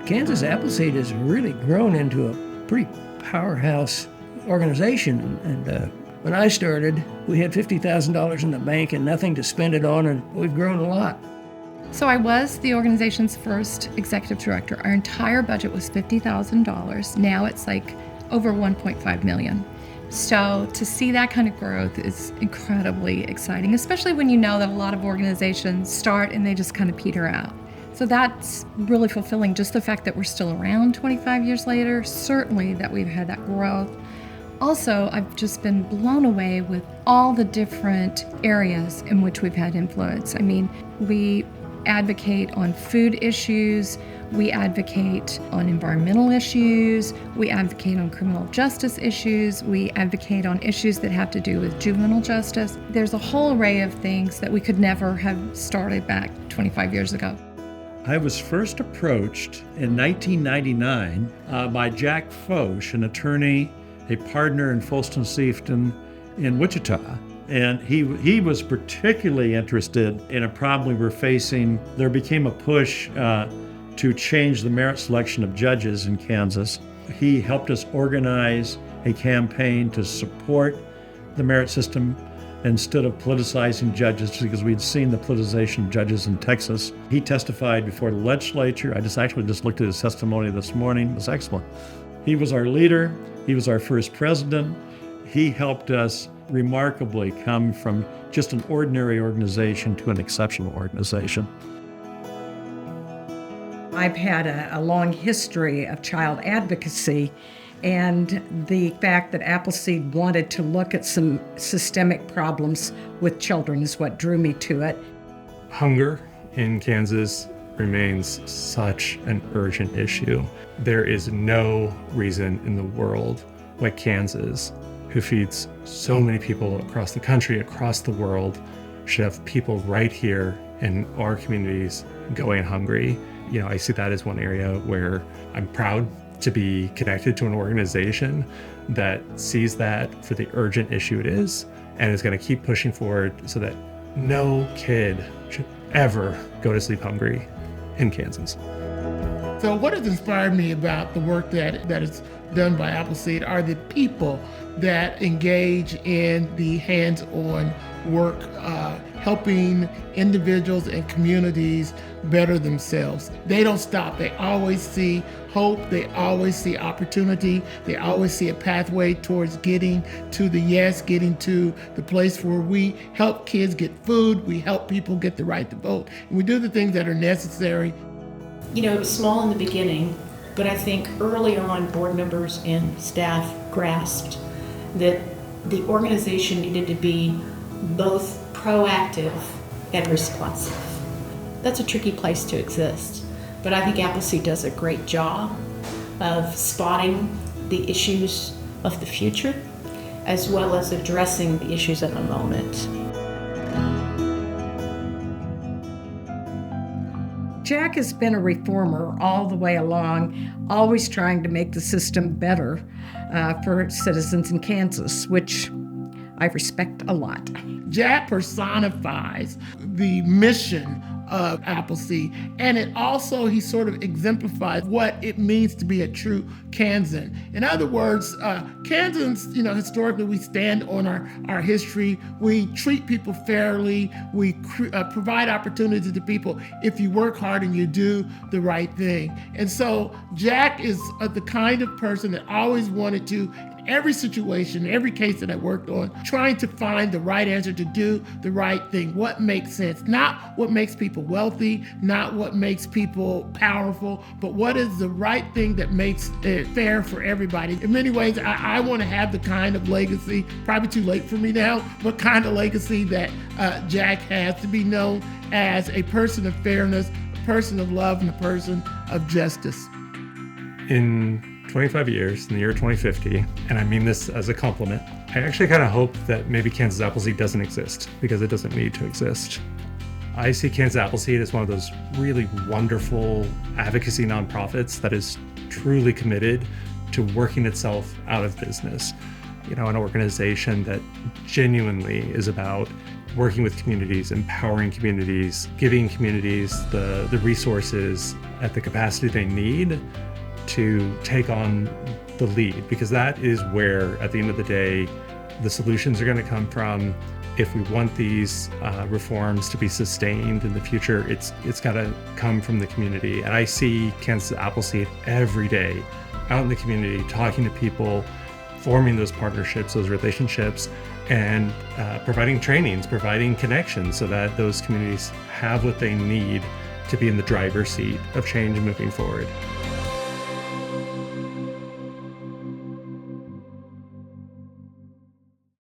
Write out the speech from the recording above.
Kansas Appleseed has really grown into a pretty powerhouse organization. And when I started, we had $50,000 in the bank and nothing to spend it on, and we've grown a lot. So I was the organization's first executive director. Our entire budget was $50,000. Now it's like over $1.5 million. So to see that kind of growth is incredibly exciting, especially when you know that a lot of organizations start and they just kind of peter out. So that's really fulfilling, just the fact that we're still around 25 years later, certainly that we've had that growth. Also, I've just been blown away with all the different areas in which we've had influence. I mean, we advocate on food issues, we advocate on environmental issues, we advocate on criminal justice issues, we advocate on issues that have to do with juvenile justice. There's a whole array of things that we could never have started back 25 years ago. I was first approached in 1999 by Jack Foch, an attorney, a partner in Folston Seafton in Wichita. And he was particularly interested in a problem we were facing. There became a push to change the merit selection of judges in Kansas. He helped us organize a campaign to support the merit system instead of politicizing judges, because we'd seen the politicization of judges in Texas. He testified before the legislature. I actually just looked at his testimony this morning. It was excellent. He was our leader. He was our first president. He helped us remarkably come from just an ordinary organization to an exceptional organization. I've had a long history of child advocacy, and the fact that Appleseed wanted to look at some systemic problems with children is what drew me to it. Hunger in Kansas remains such an urgent issue. There is no reason in the world why Kansas, who feeds so many people across the country, across the world, should have people right here in our communities going hungry. You know, I see that as one area where I'm proud to be connected to an organization that sees that for the urgent issue it is, and is going to keep pushing forward so that no kid should ever go to sleep hungry in Kansas. So what has inspired me about the work that is done by Appleseed are the people that engage in the hands-on work, helping individuals and communities better themselves. They don't stop. They always see hope. They always see opportunity. They always see a pathway towards getting to the yes, getting to the place where we help kids get food, we help people get the right to vote, and we do the things that are necessary. You know, it was small in the beginning, but I think early on board members and staff grasped that the organization needed to be both proactive and responsive. That's a tricky place to exist, but I think Appleseed does a great job of spotting the issues of the future as well as addressing the issues of the moment. Jack has been a reformer all the way along, always trying to make the system better for citizens in Kansas, which I respect a lot. Jack personifies the mission of Appleseed, and it also, he sort of exemplifies what it means to be a true Kansan. In other words, Kansans, you know, historically we stand on our history, we treat people fairly, we provide opportunities to people if you work hard and you do the right thing. And so Jack is the kind of person that always wanted to, every situation, every case that I worked on, trying to find the right answer to do the right thing, what makes sense, not what makes people wealthy, not what makes people powerful, but what is the right thing that makes it fair for everybody. In many ways, I want to have the kind of legacy, probably too late for me now, but kind of legacy that Jack has, to be known as a person of fairness, a person of love, and a person of justice. In 25 years, in the year 2050, and I mean this as a compliment, I actually kind of hope that maybe Kansas Appleseed doesn't exist, because it doesn't need to exist. I see Kansas Appleseed as one of those really wonderful advocacy nonprofits that is truly committed to working itself out of business. You know, an organization that genuinely is about working with communities, empowering communities, giving communities the resources at the capacity they need to take on the lead, because that is where, at the end of the day, the solutions are going to come from. If we want these reforms to be sustained in the future, it's got to come from the community. And I see Kansas Appleseed every day out in the community, talking to people, forming those partnerships, those relationships, and providing trainings, providing connections so that those communities have what they need to be in the driver's seat of change moving forward.